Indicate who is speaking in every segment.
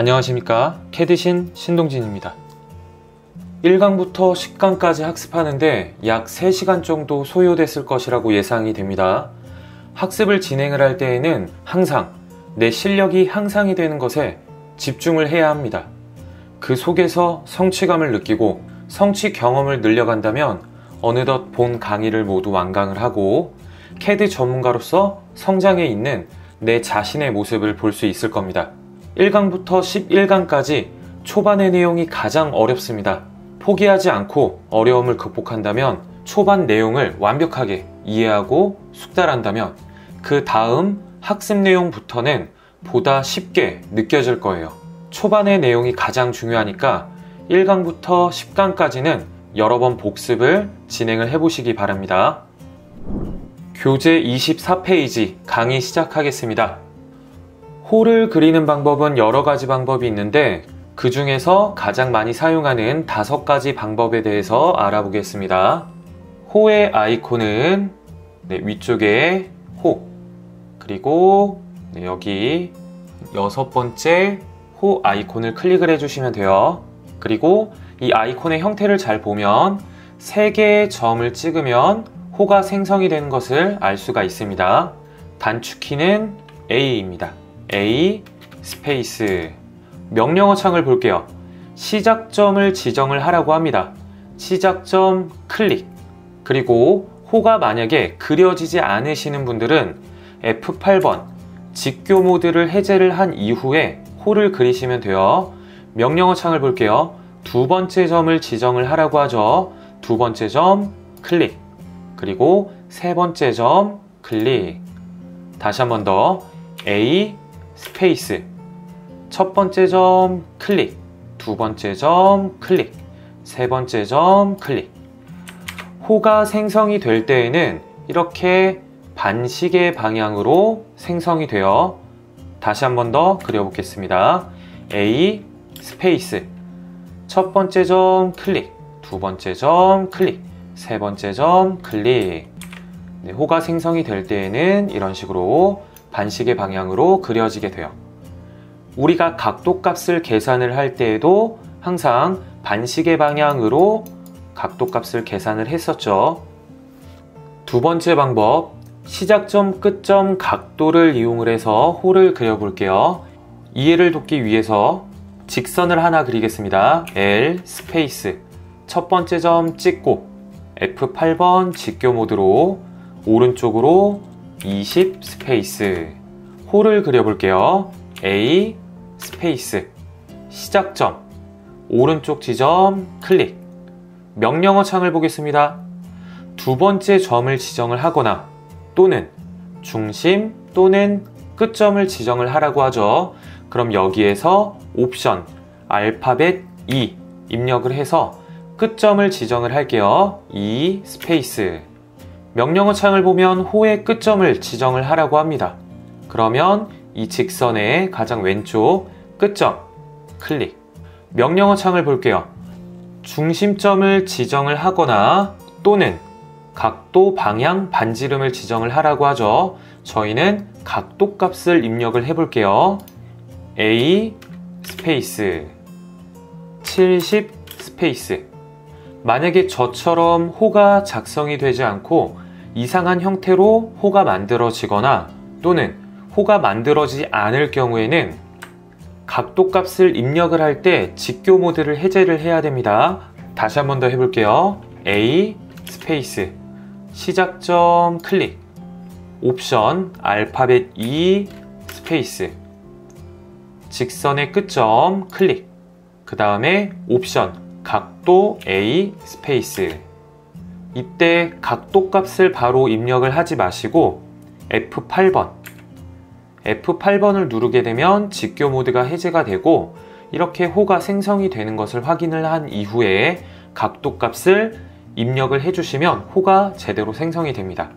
Speaker 1: 안녕하십니까, 캐드신 신동진입니다. 1강부터 10강까지 학습하는데 약 3시간 정도 소요됐을 것이라고 예상이 됩니다. 학습을 진행을 할 때에는 항상 내 실력이 향상이 되는 것에 집중을 해야 합니다. 그 속에서 성취감을 느끼고 성취 경험을 늘려간다면 어느덧 본 강의를 모두 완강을 하고 캐드 전문가로서 성장해 있는 내 자신의 모습을 볼 수 있을 겁니다. 1강부터 11강까지 초반의 내용이 가장 어렵습니다. 포기하지 않고 어려움을 극복한다면 초반 내용을 완벽하게 이해하고 숙달한다면 그 다음 학습 내용부터는 보다 쉽게 느껴질 거예요. 초반의 내용이 가장 중요하니까 1강부터 10강까지는 여러 번 복습을 진행을 해보시기 바랍니다. 교재 24페이지 강의 시작하겠습니다. 호를 그리는 방법은 여러 가지 방법이 있는데 그 중에서 가장 많이 사용하는 5가지 방법에 대해서 알아보겠습니다. 호의 아이콘은 위쪽에 호, 그리고 여기 6번째 호 아이콘을 클릭을 해주시면 돼요. 그리고 이 아이콘의 형태를 잘 보면 3개의 점을 찍으면 호가 생성이 되는 것을 알 수가 있습니다. 단축키는 A입니다. A 스페이스. 명령어 창을 볼게요. 시작점을 지정을 하라고 합니다. 시작점 클릭. 그리고 호가 만약에 그려지지 않으시는 분들은 F8번 직교 모드를 해제를 한 이후에 호를 그리시면 돼요. 명령어 창을 볼게요. 2번째 점을 지정을 하라고 하죠. 2번째 점 클릭. 그리고 3번째 점 클릭. 다시 한 번 더 A 스페이스. 첫 번째 점 클릭. 2번째 점 클릭. 3번째 점 클릭. 호가 생성이 될 때에는 이렇게 반시계 방향으로 생성이 돼요. 다시 한 번 더 그려보겠습니다. A 스페이스. 첫 번째 점 클릭. 2번째 점 클릭. 3번째 점 클릭. 호가 생성이 될 때에는 이런 식으로 반시계 방향으로 그려지게 돼요. 우리가 각도 값을 계산을 할 때에도 항상 반시계 방향으로 각도 값을 계산을 했었죠. 2번째 방법, 시작점, 끝점 각도를 이용을 해서 호를 그려볼게요. 이해를 돕기 위해서 직선을 하나 그리겠습니다. L 스페이스. 첫 번째 점 찍고 F8번 직교 모드로 오른쪽으로 20 스페이스. 호를 그려볼게요. A 스페이스. 시작점 오른쪽 지점 클릭. 명령어 창을 보겠습니다. 2번째 점을 지정을 하거나 또는 중심 또는 끝점을 지정을 하라고 하죠. 그럼 여기에서 옵션 알파벳 E 입력을 해서 끝점을 지정을 할게요. E 스페이스. 명령어 창을 보면 호의 끝점을 지정을 하라고 합니다. 그러면 이 직선의 가장 왼쪽 끝점 클릭. 명령어 창을 볼게요. 중심점을 지정을 하거나 또는 각도 방향 반지름을 지정을 하라고 하죠. 저희는 각도 값을 입력을 해볼게요. A 스페이스 70 스페이스. 만약에 저처럼 호가 작성이 되지 않고 이상한 형태로 호가 만들어지거나 또는 호가 만들어지지 않을 경우에는 각도 값을 입력을 할 때 직교 모드를 해제를 해야 됩니다. 다시 한 번 더 해볼게요. A 스페이스 시작점 클릭. 옵션 알파벳 E 스페이스. 직선의 끝점 클릭. 그 다음에 옵션 각도 A 스페이스. 이때 각도 값을 바로 입력을 하지 마시고 F8번을 누르게 되면 직교 모드가 해제가 되고 이렇게 호가 생성이 되는 것을 확인을 한 이후에 각도 값을 입력을 해주시면 호가 제대로 생성이 됩니다.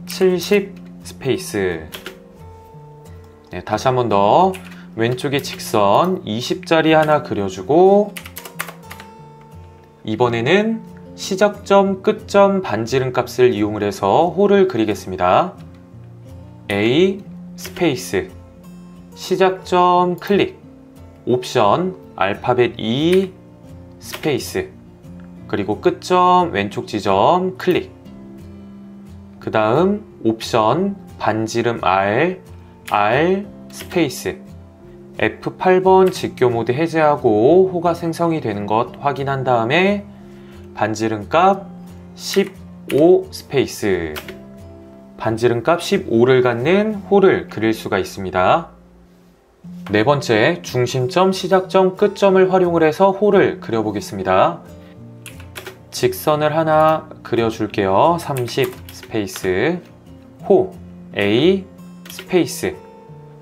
Speaker 1: 70 스페이스. 다시 한 번 더 왼쪽에 직선 20짜리 하나 그려주고 이번에는 시작점, 끝점, 반지름 값을 이용을 해서 호를 그리겠습니다. A 스페이스 시작점 클릭. 옵션 알파벳 E 스페이스 그리고 끝점 왼쪽 지점 클릭. 그 다음 옵션 반지름 R 스페이스 F8번 직교 모드 해제하고 호가 생성이 되는 것 확인한 다음에 반지름 값 15 스페이스 반지름 값 15를 갖는 호를 그릴 수가 있습니다. 네 번째, 중심점, 시작점, 끝점을 활용을 해서 호를 그려보겠습니다. 직선을 하나 그려줄게요. 30 스페이스 호 A 스페이스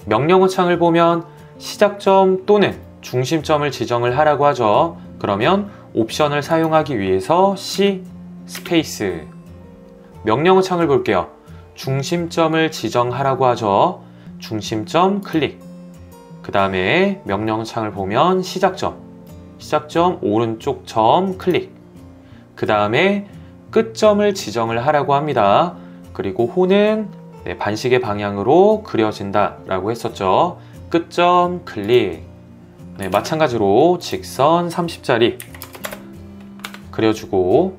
Speaker 1: 명령어 창을 보면 시작점 또는 중심점을 지정을 하라고 하죠. 그러면 옵션을 사용하기 위해서 C 스페이스 명령어 창을 볼게요. 중심점을 지정하라고 하죠. 중심점 클릭. 그 다음에 명령어 창을 보면 시작점 오른쪽 점 클릭. 그 다음에 끝점을 지정을 하라고 합니다. 그리고 호는 반시계 방향으로 그려진다 라고 했었죠. 끝점 클릭. 마찬가지로 직선 30짜리 그려주고,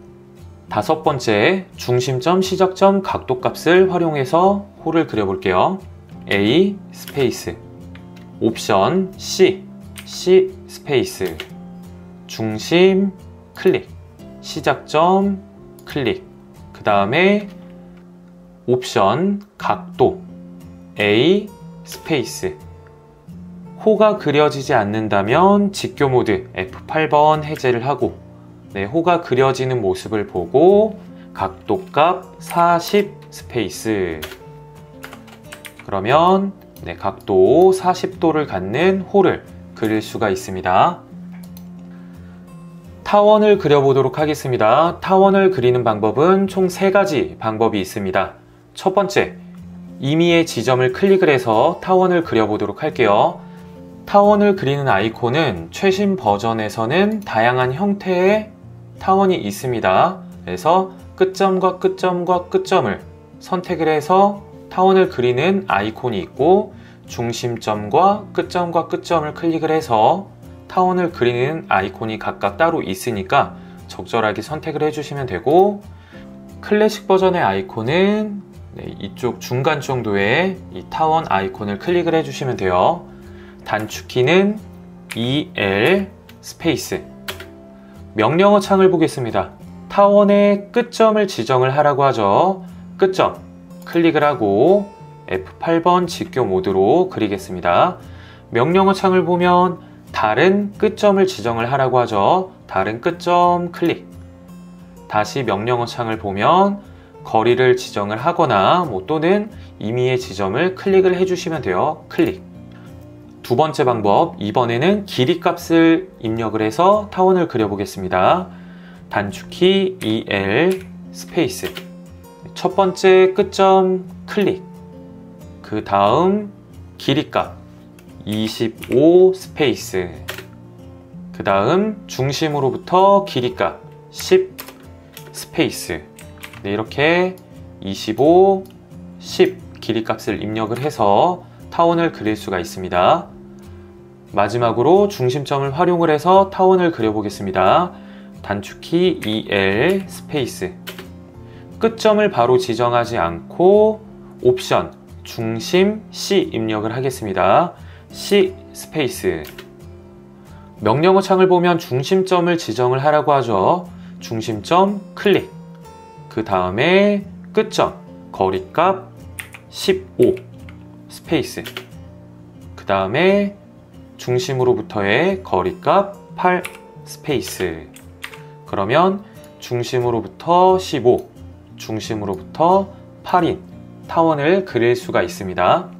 Speaker 1: 다섯 번째, 중심점, 시작점, 각도값을 활용해서 호를 그려볼게요. A 스페이스 옵션 C 스페이스 중심 클릭, 시작점 클릭. 그 다음에 옵션 각도 A 스페이스 호가 그려지지 않는다면 직교 모드 F8번 해제를 하고, 호가 그려지는 모습을 보고 각도값 40 스페이스 그러면 각도 40도를 갖는 호를 그릴 수가 있습니다. 타원을 그려보도록 하겠습니다. 타원을 그리는 방법은 총 3가지 방법이 있습니다. 첫 번째, 임의의 지점을 클릭을 해서 타원을 그려보도록 할게요. 타원을 그리는 아이콘은 최신 버전에서는 다양한 형태의 타원이 있습니다. 그래서 끝점과 끝점과 끝점을 선택을 해서 타원을 그리는 아이콘이 있고, 중심점과 끝점을 클릭을 해서 타원을 그리는 아이콘이 각각 따로 있으니까 적절하게 선택을 해주시면 되고, 클래식 버전의 아이콘은 이쪽 중간 정도의 이 타원 아이콘을 클릭을 해주시면 돼요. 단축키는 EL 스페이스 명령어 창을 보겠습니다. 타원의 끝점을 지정을 하라고 하죠. 끝점 클릭을 하고 F8번 직교 모드로 그리겠습니다. 명령어 창을 보면 다른 끝점을 지정을 하라고 하죠. 다른 끝점 클릭. 다시 명령어 창을 보면 거리를 지정을 하거나 또는 임의의 지점을 클릭을 해주시면 돼요. 클릭. 두 번째 방법, 이번에는 길이 값을 입력을 해서 타원을 그려보겠습니다. 단축키 EL 스페이스 첫 번째 끝점 클릭. 그 다음 길이 값 25 스페이스 그 다음 중심으로부터 길이 값 10 스페이스 이렇게 25, 10 길이 값을 입력을 해서 타원을 그릴 수가 있습니다. 마지막으로 중심점을 활용을 해서 타원을 그려보겠습니다. 단축키 EL 스페이스 끝점을 바로 지정하지 않고 옵션 중심 C 입력을 하겠습니다. C 스페이스 명령어 창을 보면 중심점을 지정을 하라고 하죠. 중심점 클릭. 그 다음에 끝점 거리값 15 스페이스 그 다음에 중심으로부터의 거리값 8 스페이스 그러면 중심으로부터 15 중심으로부터 8인 타원을 그릴 수가 있습니다.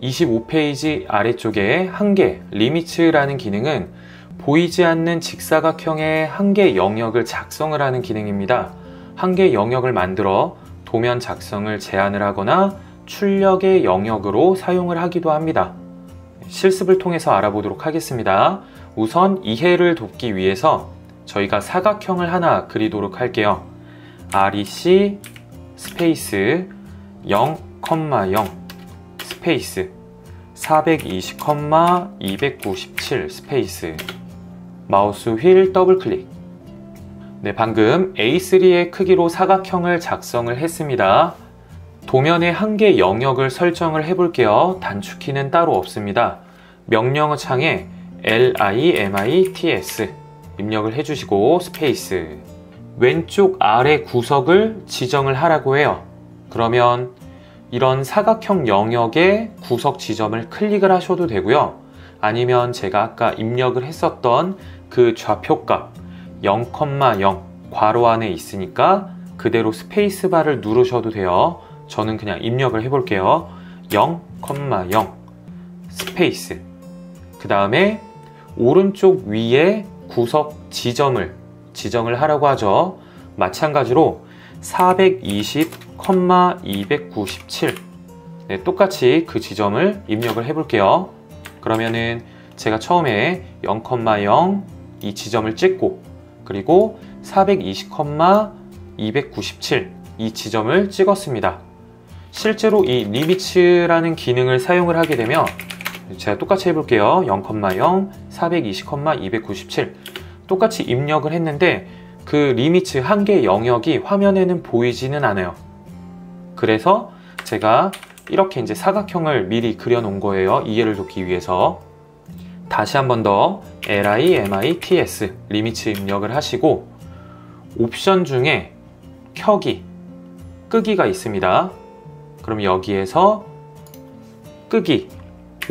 Speaker 1: 25페이지 아래쪽에 한계 리미츠라는 기능은 보이지 않는 직사각형의 한계 영역을 작성을 하는 기능입니다. 한계 영역을 만들어 도면 작성을 제한을 하거나 출력의 영역으로 사용을 하기도 합니다. 실습을 통해서 알아보도록 하겠습니다. 우선 이해를 돕기 위해서 저희가 사각형을 하나 그리도록 할게요. REC 스페이스 0,0 스페이스 420,297 스페이스, 마우스 휠 더블 클릭. 네, 방금 A3의 크기로 사각형을 작성을 했습니다. 도면의 한계 영역을 설정을 해볼게요. 단축키는 따로 없습니다. 명령어 창에 LIMITS 입력을 해주시고 스페이스. 왼쪽 아래 구석을 지정을 하라고 해요. 그러면 이런 사각형 영역의 구석 지점을 클릭을 하셔도 되고요. 아니면 제가 아까 입력을 했었던 그 좌표값 0,0 괄호 안에 있으니까 그대로 스페이스바를 누르셔도 돼요. 저는 그냥 입력을 해볼게요. 0,0 스페이스. 그 다음에 오른쪽 위에 구석 지점을 지정을 하라고 하죠. 마찬가지로 420,297 네, 똑같이 그 지점을 입력을 해볼게요. 그러면은 제가 처음에 0,0 이 지점을 찍고 그리고 420,297 이 지점을 찍었습니다. 실제로 이 리미츠라는 기능을 사용을 하게 되면 제가 똑같이 해볼게요. 0,0 420,297 똑같이 입력을 했는데 그 리미츠 한계 영역이 화면에는 보이지는 않아요. 그래서 제가 이렇게 이제 사각형을 미리 그려 놓은 거예요. 이해를 돕기 위해서. 다시 한 번 더 LIMITS 리미츠 입력을 하시고 옵션 중에 켜기, 끄기가 있습니다. 그럼 여기에서 끄기,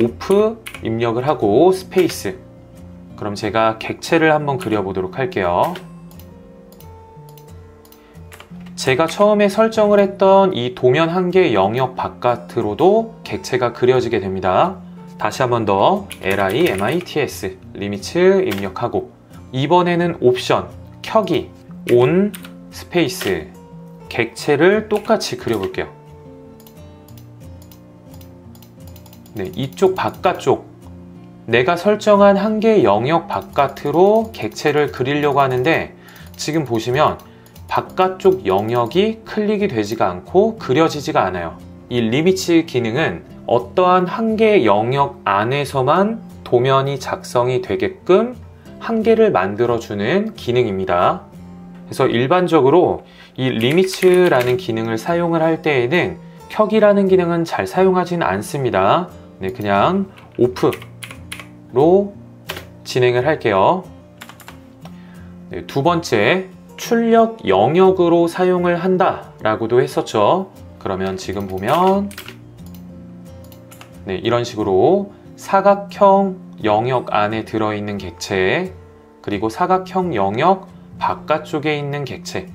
Speaker 1: 오프 입력을 하고 스페이스. 그럼 제가 객체를 한번 그려보도록 할게요. 제가 처음에 설정을 했던 이 도면 한계 영역 바깥으로도 객체가 그려지게 됩니다. 다시 한 번 더 LIMITS 리미츠 입력하고 이번에는 옵션 켜기 온 스페이스 객체를 똑같이 그려볼게요. 네, 이쪽 바깥쪽 내가 설정한 한계 영역 바깥으로 객체를 그리려고 하는데 지금 보시면 바깥쪽 영역이 클릭이 되지가 않고 그려지지가 않아요. 이 리미츠 기능은 어떠한 한계 영역 안에서만 도면이 작성이 되게끔 한계를 만들어주는 기능입니다. 그래서 일반적으로 이 리미츠라는 기능을 사용을 할 때에는 켜기라는 기능은 잘 사용하지는 않습니다. 네, 그냥 오프로 진행을 할게요. 네, 두 번째, 출력 영역으로 사용을 한다 라고도 했었죠. 그러면 지금 보면 네, 이런 식으로 사각형 영역 안에 들어있는 객체 그리고 사각형 영역 바깥쪽에 있는 객체,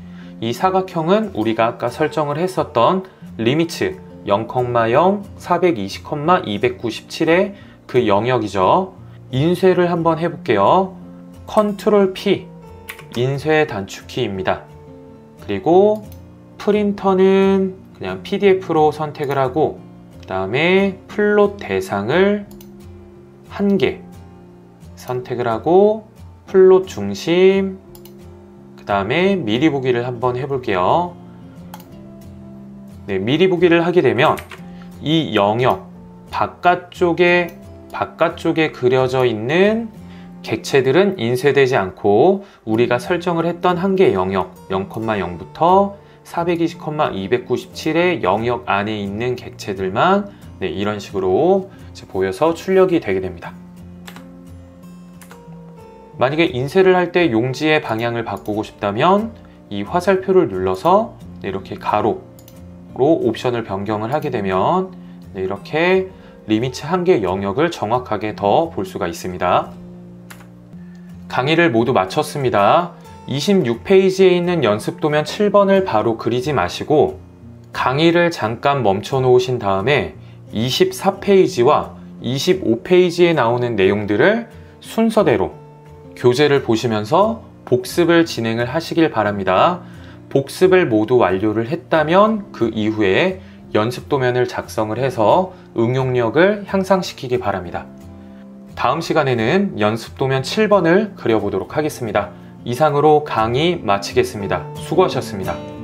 Speaker 1: 이 사각형은 우리가 아까 설정을 했었던 리미츠 0,0 420,297의 그 영역이죠. 인쇄를 한번 해볼게요. 컨트롤 P 인쇄 단축키입니다. 그리고 프린터는 그냥 PDF로 선택을 하고 그 다음에 플롯 대상을 1개 선택을 하고 플롯 중심 그 다음에 미리 보기를 한번 해볼게요. 네, 미리 보기를 하게 되면 이 영역 바깥쪽에 그려져 있는 객체들은 인쇄되지 않고 우리가 설정을 했던 한계 영역 0,0부터 420,297의 영역 안에 있는 객체들만 네, 이런 식으로 보여서 출력이 되게 됩니다. 만약에 인쇄를 할 때 용지의 방향을 바꾸고 싶다면 이 화살표를 눌러서 네, 이렇게 가로로 옵션을 변경을 하게 되면 네, 이렇게 리미츠 한계 영역을 정확하게 더 볼 수가 있습니다. 강의를 모두 마쳤습니다. 26페이지에 있는 연습도면 7번을 바로 그리지 마시고 강의를 잠깐 멈춰 놓으신 다음에 24페이지와 25페이지에 나오는 내용들을 순서대로 교재를 보시면서 복습을 진행을 하시길 바랍니다. 복습을 모두 완료를 했다면 그 이후에 연습도면을 작성을 해서 응용력을 향상시키기 바랍니다. 다음 시간에는 연습도면 7번을 그려보도록 하겠습니다. 이상으로 강의 마치겠습니다. 수고하셨습니다.